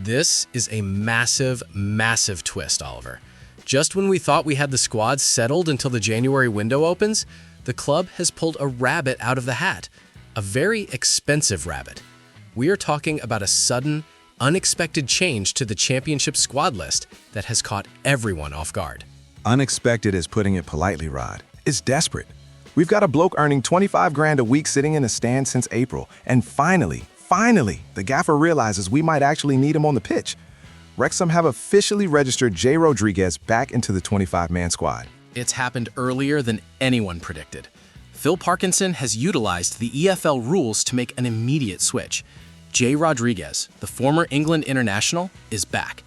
This is a massive, massive twist, Oliver. Just when we thought we had the squad settled until the January window opens, the club has pulled a rabbit out of the hat. A very expensive rabbit. We are talking about a sudden, unexpected change to the championship squad list that has caught everyone off guard. Unexpected is putting it politely, Rod. It's desperate. We've got a bloke earning 25 grand a week sitting in a stand since April, and finally, the gaffer realizes we might actually need him on the pitch. Wrexham have officially registered Jay Rodriguez back into the 25-man squad. It's happened earlier than anyone predicted. Phil Parkinson has utilized the EFL rules to make an immediate switch. Jay Rodriguez, the former England international, is back.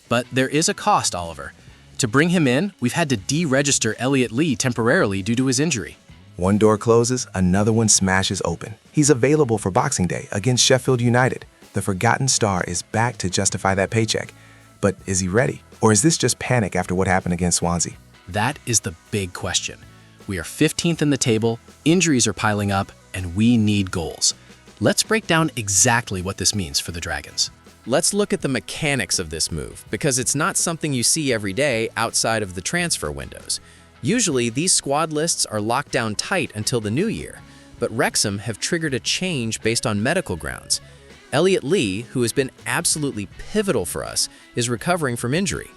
But there is a cost, Oliver. To bring him in, we've had to deregister Elliot Lee temporarily due to his injury. One door closes, another one smashes open. He's available for Boxing Day against Sheffield United. The forgotten star is back to justify that paycheck. But is he ready? Or is this just panic after what happened against Swansea? That is the big question. We are 15th in the table, injuries are piling up, and we need goals. Let's break down exactly what this means for the Dragons. Let's look at the mechanics of this move, because it's not something you see every day outside of the transfer windows. Usually, these squad lists are locked down tight until the new year, but Wrexham have triggered a change based on medical grounds. Elliot Lee, who has been absolutely pivotal for us, is recovering from injury.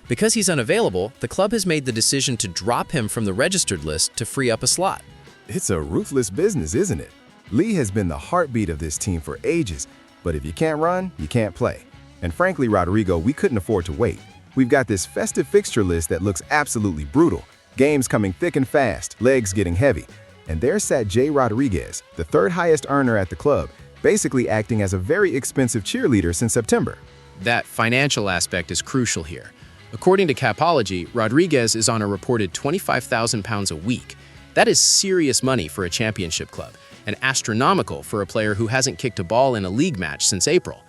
Because he's unavailable, the club has made the decision to drop him from the registered list to free up a slot. It's a ruthless business, isn't it? Lee has been the heartbeat of this team for ages, but if you can't run, you can't play. And frankly, Rodrigo, we couldn't afford to wait. We've got this festive fixture list that looks absolutely brutal. Games coming thick and fast, legs getting heavy. And there sat Jay Rodriguez, the third highest earner at the club, basically acting as a very expensive cheerleader since September. That financial aspect is crucial here. According to Capology, Rodriguez is on a reported £25,000 a week. That is serious money for a championship club, and astronomical for a player who hasn't kicked a ball in a league match since April.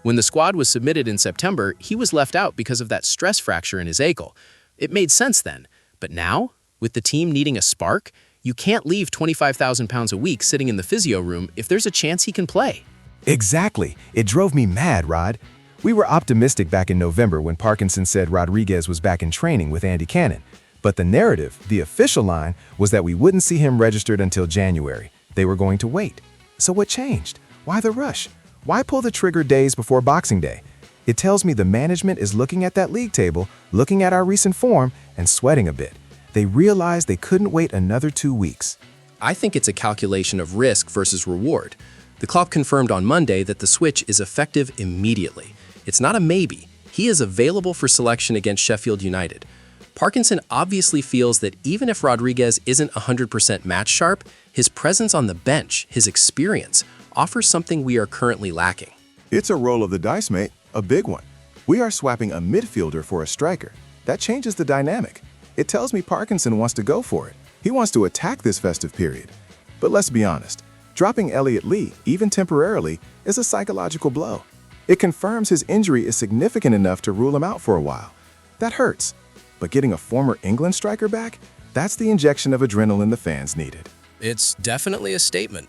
When the squad was submitted in September, he was left out because of that stress fracture in his ankle. It made sense then. But now, with the team needing a spark, you can't leave £25,000 a week sitting in the physio room if there's a chance he can play. Exactly. It drove me mad, Rod. We were optimistic back in November when Parkinson said Rodriguez was back in training with Andy Cannon. But the narrative, the official line, was that we wouldn't see him registered until January. They were going to wait. So what changed? Why the rush? Why pull the trigger days before Boxing Day? It tells me the management is looking at that league table, looking at our recent form, and sweating a bit. They realized they couldn't wait another 2 weeks. I think it's a calculation of risk versus reward. The club confirmed on Monday that the switch is effective immediately. It's not a maybe. He is available for selection against Sheffield United. Parkinson obviously feels that even if Rodriguez isn't 100% match sharp, his presence on the bench, his experience, offers something we are currently lacking. It's a roll of the dice, mate, a big one. We are swapping a midfielder for a striker. That changes the dynamic. It tells me Parkinson wants to go for it. He wants to attack this festive period. But let's be honest, dropping Elliot Lee, even temporarily, is a psychological blow. It confirms his injury is significant enough to rule him out for a while. That hurts. But getting a former England striker back, that's the injection of adrenaline the fans needed. It's definitely a statement.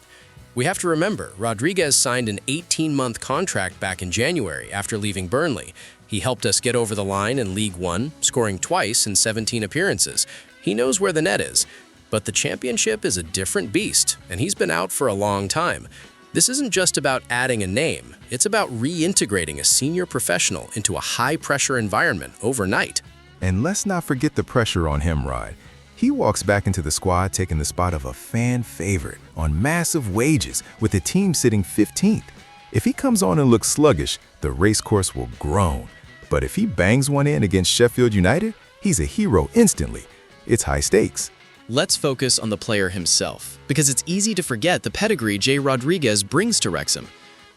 We have to remember, Rodriguez signed an 18-month contract back in January after leaving Burnley. He helped us get over the line in League One, scoring twice in 17 appearances. He knows where the net is. But the championship is a different beast, and he's been out for a long time. This isn't just about adding a name. It's about reintegrating a senior professional into a high-pressure environment overnight. And let's not forget the pressure on him, Rod. He walks back into the squad taking the spot of a fan favorite on massive wages with the team sitting 15th. If he comes on and looks sluggish, the race course will groan. But if he bangs one in against Sheffield United, he's a hero instantly. It's high stakes. Let's focus on the player himself, because it's easy to forget the pedigree Jay Rodriguez brings to Wrexham.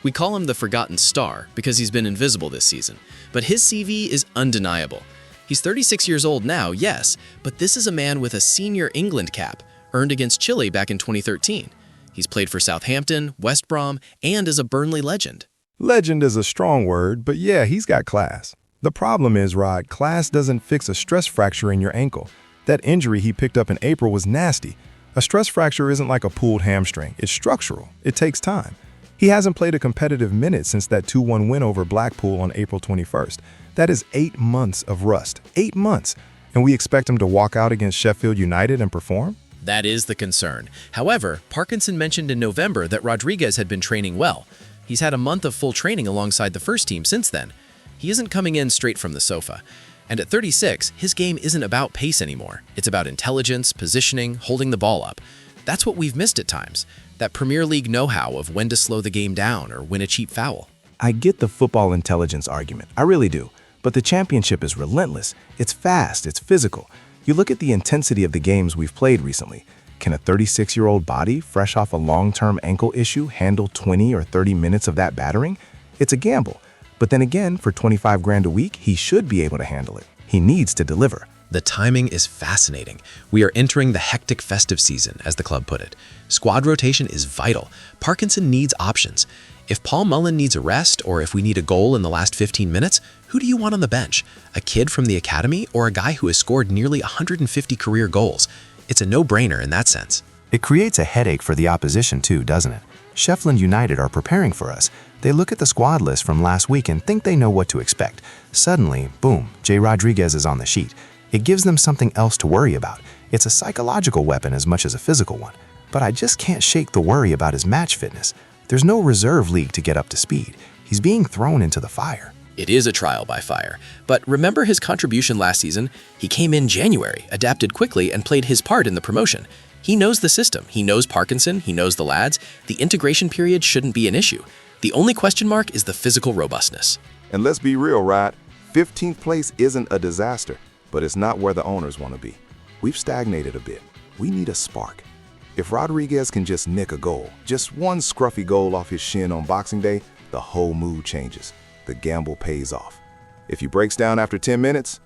We call him the forgotten star because he's been invisible this season, but his CV is undeniable. He's 36 years old now, yes, but this is a man with a senior England cap, earned against Chile back in 2013. He's played for Southampton, West Brom, and is a Burnley legend. Legend is a strong word, but yeah, he's got class. The problem is, Rod, class doesn't fix a stress fracture in your ankle. That injury he picked up in April was nasty. A stress fracture isn't like a pulled hamstring. It's structural. It takes time. He hasn't played a competitive minute since that 2-1 win over Blackpool on April 21st. That is 8 months of rust. 8 months. And we expect him to walk out against Sheffield United and perform? That is the concern. However, Parkinson mentioned in November that Rodriguez had been training well. He's had a month of full training alongside the first team since then. He isn't coming in straight from the sofa. And at 36, his game isn't about pace anymore. It's about intelligence, positioning, holding the ball up. That's what we've missed at times. That Premier League know-how of when to slow the game down or win a cheap foul. I get the football intelligence argument. I really do. But the championship is relentless. It's fast. It's physical. You look at the intensity of the games we've played recently. Can a 36-year-old body, fresh off a long-term ankle issue, handle 20 or 30 minutes of that battering? It's a gamble. But then again, for 25 grand a week, he should be able to handle it. He needs to deliver. The timing is fascinating. We are entering the hectic festive season, as the club put it. Squad rotation is vital. Parkinson needs options. If Paul Mullen needs a rest, or if we need a goal in the last 15 minutes, who do you want on the bench? A kid from the academy or a guy who has scored nearly 150 career goals? It's a no-brainer in that sense. It creates a headache for the opposition too, doesn't it? Sheffield United are preparing for us. They look at the squad list from last week and think they know what to expect. Suddenly, boom, J. Rodriguez is on the sheet. It gives them something else to worry about. It's a psychological weapon as much as a physical one. But I just can't shake the worry about his match fitness. There's no reserve league to get up to speed. He's being thrown into the fire. It is a trial by fire. But remember his contribution last season? He came in January, adapted quickly, and played his part in the promotion. He knows the system. He knows Parkinson. He knows the lads. The integration period shouldn't be an issue. The only question mark is the physical robustness. And let's be real, Rod. 15th place isn't a disaster, but it's not where the owners want to be. We've stagnated a bit. We need a spark. If Rodriguez can just nick a goal, just one scruffy goal off his shin on Boxing Day, the whole mood changes. The gamble pays off. If he breaks down after 10 minutes,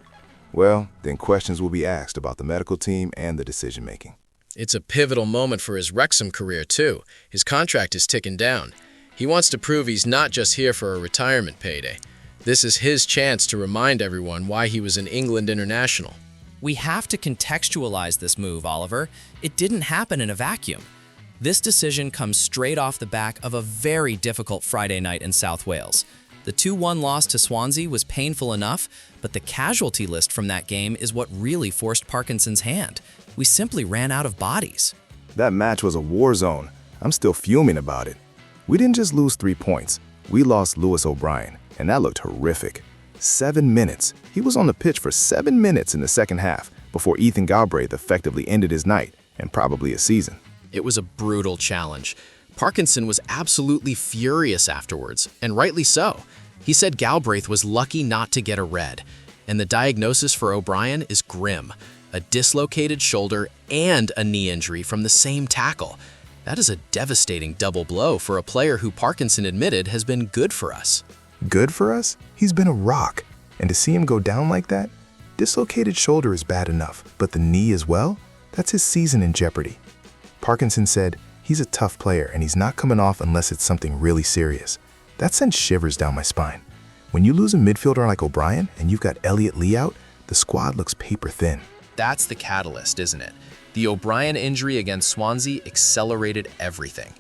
well, then questions will be asked about the medical team and the decision-making. It's a pivotal moment for his Wrexham career, too. His contract is ticking down. He wants to prove he's not just here for a retirement payday. This is his chance to remind everyone why he was an England international. We have to contextualize this move, Oliver. It didn't happen in a vacuum. This decision comes straight off the back of a very difficult Friday night in South Wales. The 2-1 loss to Swansea was painful enough, but the casualty list from that game is what really forced Parkinson's hand. We simply ran out of bodies. That match was a war zone. I'm still fuming about it. We didn't just lose 3 points. We lost Lewis O'Brien, and that looked horrific. 7 minutes. He was on the pitch for 7 minutes in the second half before Ethan Galbraith effectively ended his night and probably his season. It was a brutal challenge. Parkinson was absolutely furious afterwards, and rightly so. He said Galbraith was lucky not to get a red, and the diagnosis for O'Brien is grim. A dislocated shoulder and a knee injury from the same tackle. That is a devastating double blow for a player who Parkinson admitted has been good for us. Good for us? He's been a rock. And to see him go down like that? Dislocated shoulder is bad enough, but the knee as well? That's his season in jeopardy. Parkinson said, he's a tough player and he's not coming off unless it's something really serious. That sends shivers down my spine. When you lose a midfielder like O'Brien and you've got Elliot Lee out, the squad looks paper thin. That's the catalyst, isn't it? The O'Brien injury against Swansea accelerated everything.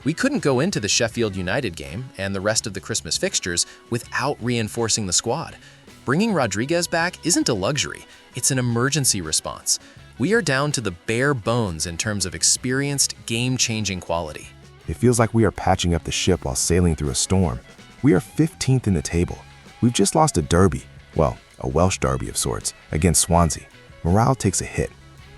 We couldn't go into the Sheffield United game and the rest of the Christmas fixtures without reinforcing the squad. Bringing Rodriguez back isn't a luxury, it's an emergency response. We are down to the bare bones in terms of experienced, game-changing quality. It feels like we are patching up the ship while sailing through a storm. We are 15th in the table. We've just lost a derby, well, a Welsh derby of sorts, against Swansea. Morale takes a hit.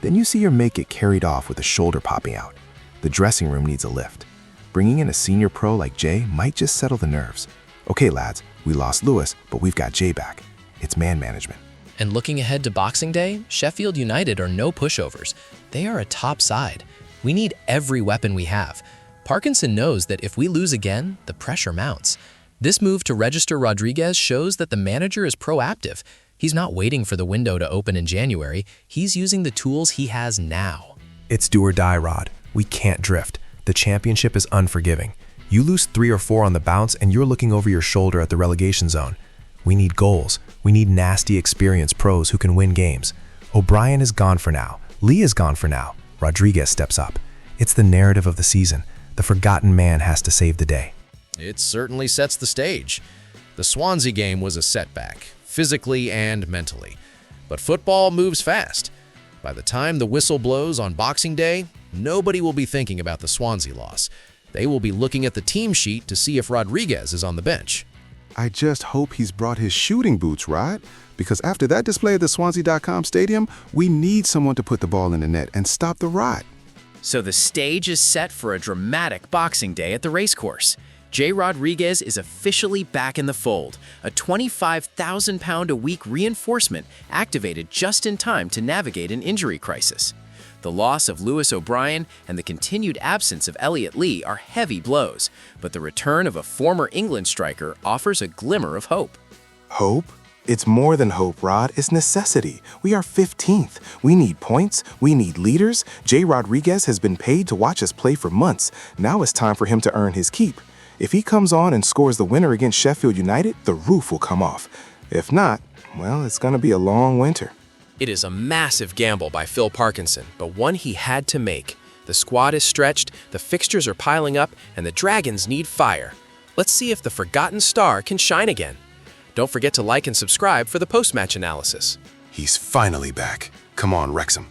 Then you see your mate get carried off with a shoulder popping out. The dressing room needs a lift. Bringing in a senior pro like Jay might just settle the nerves. Okay, lads, we lost Lewis, but we've got Jay back. It's man management. And looking ahead to Boxing Day, Sheffield United are no pushovers. They are a top side. We need every weapon we have. Parkinson knows that if we lose again, the pressure mounts. This move to register Rodriguez shows that the manager is proactive. He's not waiting for the window to open in January. He's using the tools he has now. It's do or die, Rod. We can't drift. The championship is unforgiving. You lose 3 or 4 on the bounce and you're looking over your shoulder at the relegation zone. We need goals. We need nasty, experienced pros who can win games. O'Brien is gone for now. Lee is gone for now. Rodriguez steps up. It's the narrative of the season. The forgotten man has to save the day. It certainly sets the stage. The Swansea game was a setback, physically and mentally. But football moves fast. By the time the whistle blows on Boxing Day, nobody will be thinking about the Swansea loss. They will be looking at the team sheet to see if Rodriguez is on the bench. I just hope he's brought his shooting boots, Rod, because after that display at the Swansea.com stadium, we need someone to put the ball in the net and stop the rot. So the stage is set for a dramatic Boxing Day at the racecourse. J. Rodriguez is officially back in the fold, a £25,000-a-week reinforcement activated just in time to navigate an injury crisis. The loss of Lewis O'Brien and the continued absence of Elliot Lee are heavy blows, but the return of a former England striker offers a glimmer of hope. Hope? It's more than hope, Rod. It's necessity. We are 15th. We need points. We need leaders. J. Rodriguez has been paid to watch us play for months. Now it's time for him to earn his keep. If he comes on and scores the winner against Sheffield United, the roof will come off. If not, well, it's going to be a long winter. It is a massive gamble by Phil Parkinson, but one he had to make. The squad is stretched, the fixtures are piling up, and the Dragons need fire. Let's see if the forgotten star can shine again. Don't forget to like and subscribe for the post-match analysis. He's finally back. Come on, Wrexham.